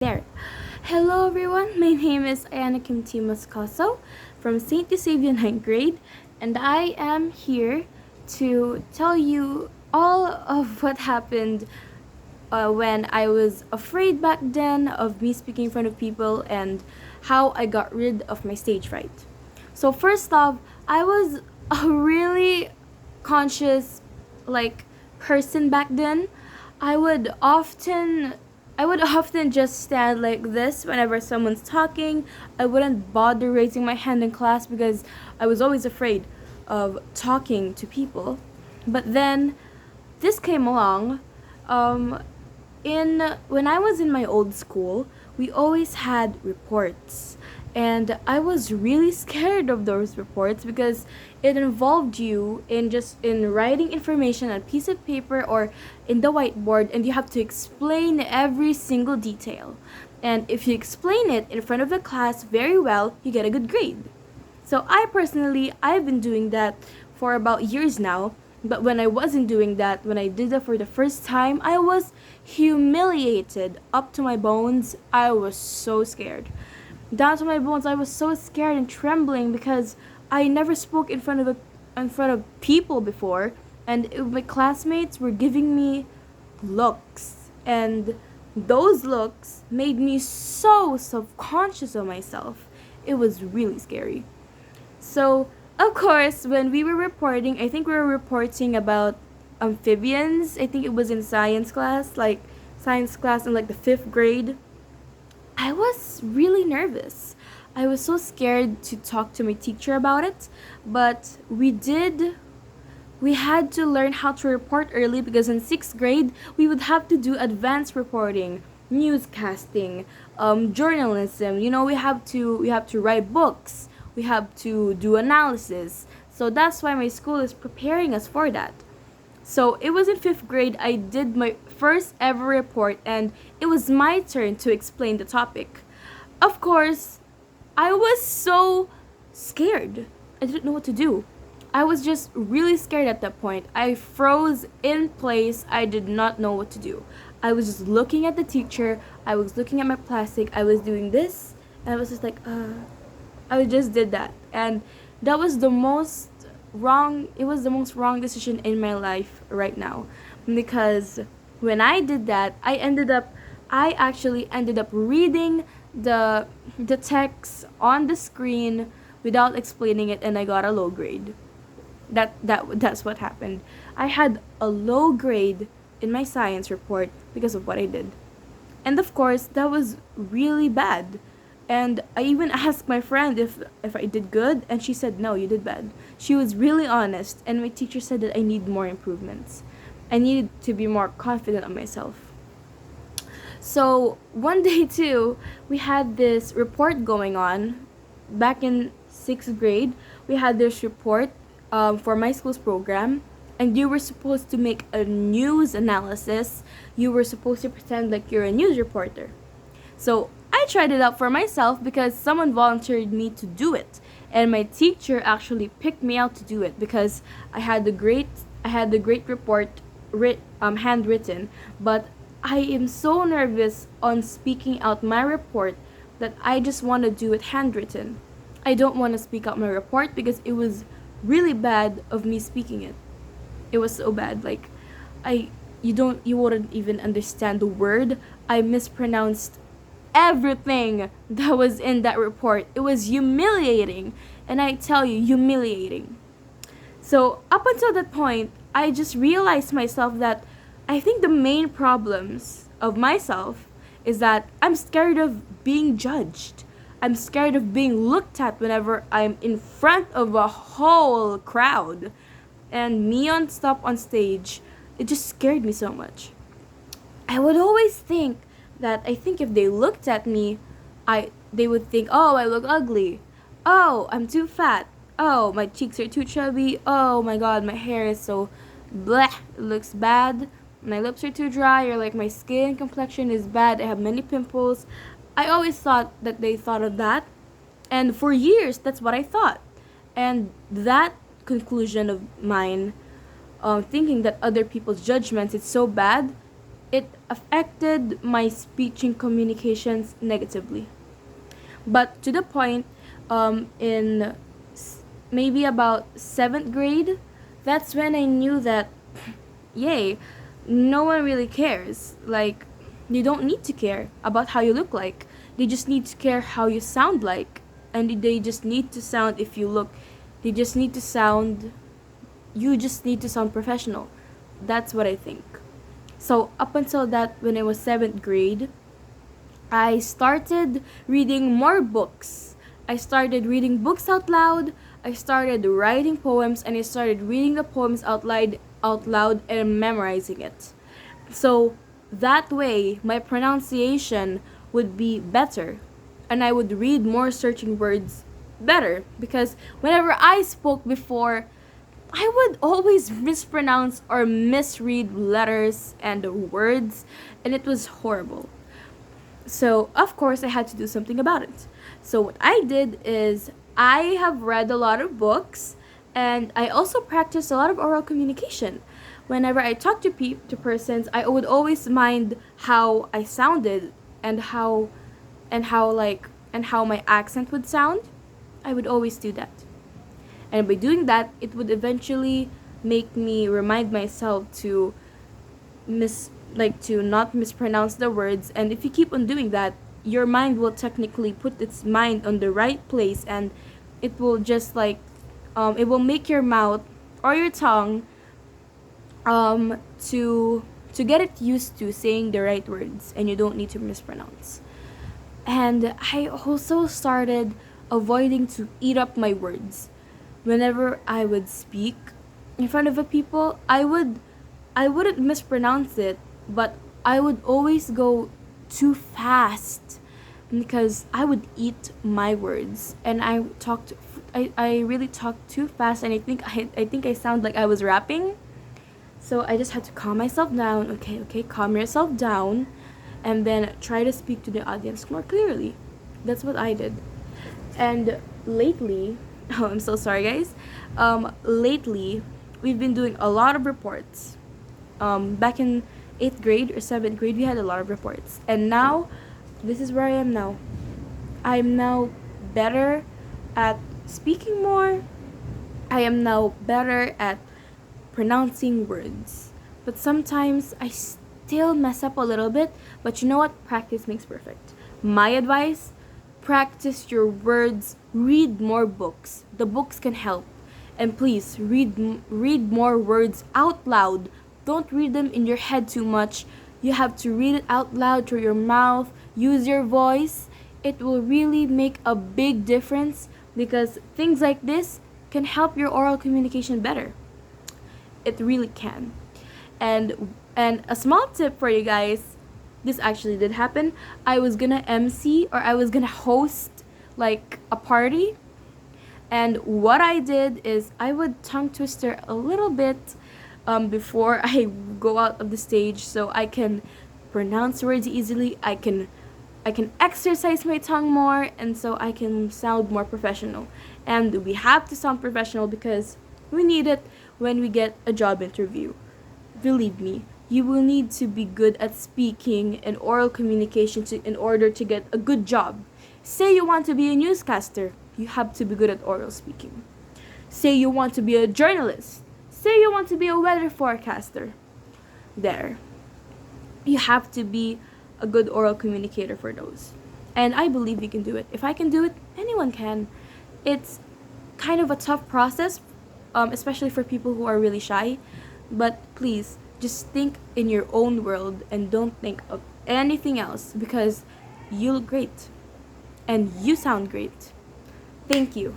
There. Hello everyone, my name is Ayana Kim T. Moscoso from St. Eusebio ninth grade, and I am here to tell you all of what happened when I was afraid back then of me speaking in front of people and how I got rid of my stage fright. So first off, I was a really conscious like person back then. I would often I would often just stand like this whenever someone's talking. I wouldn't bother raising my hand in class because I was always afraid of talking to people. But then this came along. Um, in when I was in my old school, we always had reports. And I was really scared of those reports because it involved you in just in writing information on a piece of paper or in the whiteboard, and you have to explain every single detail. And if you explain it in front of the class very well, you get a good grade. So I've been doing that for about years now. But when I wasn't doing that, when I did that for the first time, I was humiliated up to my bones. I was so scared. Down to my bones, I was so scared and trembling because I never spoke in front of people before, and my classmates were giving me looks, and those looks made me so self-conscious of myself. It was really scary. So, of course, when we were reporting, I think we were reporting about amphibians. I think it was in science class in like the 5th grade. I was really nervous. I was so scared to talk to my teacher about it, but we had to learn how to report early because in 6th grade we would have to do advanced reporting, newscasting, journalism. We have to write books. We have to do analysis. So that's why my school is preparing us for that. So it was in 5th grade I did my first ever report, and it was my turn to explain the topic. Of course, I was so scared. I didn't know what to do. I was just really scared at that point. I froze in place. I did not know what to do. I was just looking at the teacher. I was looking at my plastic. I was doing this, and I was just like, I just did that. And that was the most it was the most wrong decision in my life right now, because when I did that, I actually ended up reading the text on the screen without explaining it, and I got a low grade. That's what happened. I had a low grade in my science report because of what I did. And of course, that was really bad. And I even asked my friend if I did good, and she said, no, you did bad. She was really honest, and my teacher said that I need more improvements. I needed to be more confident of myself. So one day too, we had this report going on. Back in 6th grade, we had this report for my school's program, and you were supposed to make a news analysis. You were supposed to pretend like you're a news reporter. So I tried it out for myself because someone volunteered me to do it, and my teacher actually picked me out to do it because I had the great report handwritten, but I am so nervous on speaking out my report that I just want to do it handwritten. I don't want to speak out my report because it was really bad of me speaking it. It was so bad. Like I you wouldn't even understand the word. I mispronounced everything that was in that report. It was humiliating, and I tell you, humiliating. So up until that point, I just realized myself that I think the main problems of myself is that I'm scared of being judged. I'm scared of being looked at whenever I'm in front of a whole crowd. And me on stop on stage, it just scared me so much. I would always think that I think if they looked at me, they would think, "Oh, I look ugly. Oh, I'm too fat. Oh, my cheeks are too chubby. Oh my god, my hair is so bleh, it looks bad. My lips are too dry, or like my skin complexion is bad. I have many pimples." I always thought that they thought of that, and for years that's what I thought. And that conclusion of mine, thinking that other people's judgments is so bad, it affected my speech and communications negatively. But to the point, in maybe about seventh grade, that's when I knew that, yay, no one really cares. Like, you don't need to care about how you look like. They just need to care how you sound like. And they just need to sound if you look. They just need to sound. You just need to sound professional. That's what I think. So, up until that, when I was seventh grade, I started reading more books. I started reading books out loud. I started writing poems, and I started reading the poems out loud and memorizing it. So that way my pronunciation would be better, and I would read more searching words better, because whenever I spoke before, I would always mispronounce or misread letters and words, and it was horrible. So, of course, I had to do something about it. So, what I did is I have read a lot of books, and I also practiced a lot of oral communication. Whenever I talk to to persons, I would always mind how I sounded, and how my accent would sound. I would always do that. And by doing that, it would eventually make me remind myself to to not mispronounce the words. And if you keep on doing that, your mind will technically put its mind on the right place, and it will just it will make your mouth or your tongue to get it used to saying the right words, and you don't need to mispronounce. And I also started avoiding to eat up my words. Whenever I would speak in front of a people, I wouldn't mispronounce it, but I would always go too fast, because I would eat my words, and I really talked too fast, and I think I sound like I was rapping. So I just had to calm myself down. Okay, okay, calm yourself down, and then try to speak to the audience more clearly. That's what I did. And lately, oh, I'm so sorry, guys. Lately, we've been doing a lot of reports. Back in 8th grade or 7th grade, we had a lot of reports. And now, this is where I am now. I'm now better at speaking more. I am now better at pronouncing words. But sometimes I still mess up a little bit. But you know what? Practice makes perfect. My advice: practice your words, read more books. The books can help. And please read more words out loud. Don't read them in your head too much. You have to read it out loud through your mouth. Use your voice. It will really make a big difference, because things like this can help your oral communication better. It really can. And a small tip for you guys, this actually did happen. I was gonna MC, or I was gonna host like a party, and what I did is I would tongue twister a little bit before I go out of the stage, so I can pronounce words easily. I can exercise my tongue more, and so I can sound more professional. And we have to sound professional because we need it when we get a job interview. Believe me, you will need to be good at speaking and oral communication in order to get a good job. Say you want to be a newscaster, you have to be good at oral speaking. Say you want to be a journalist. Say you want to be a weather forecaster. There. You have to be a good oral communicator for those. And I believe you can do it. If I can do it, anyone can. It's kind of a tough process, especially for people who are really shy. But please, just think in your own world and don't think of anything else, because you look great and you sound great. Thank you.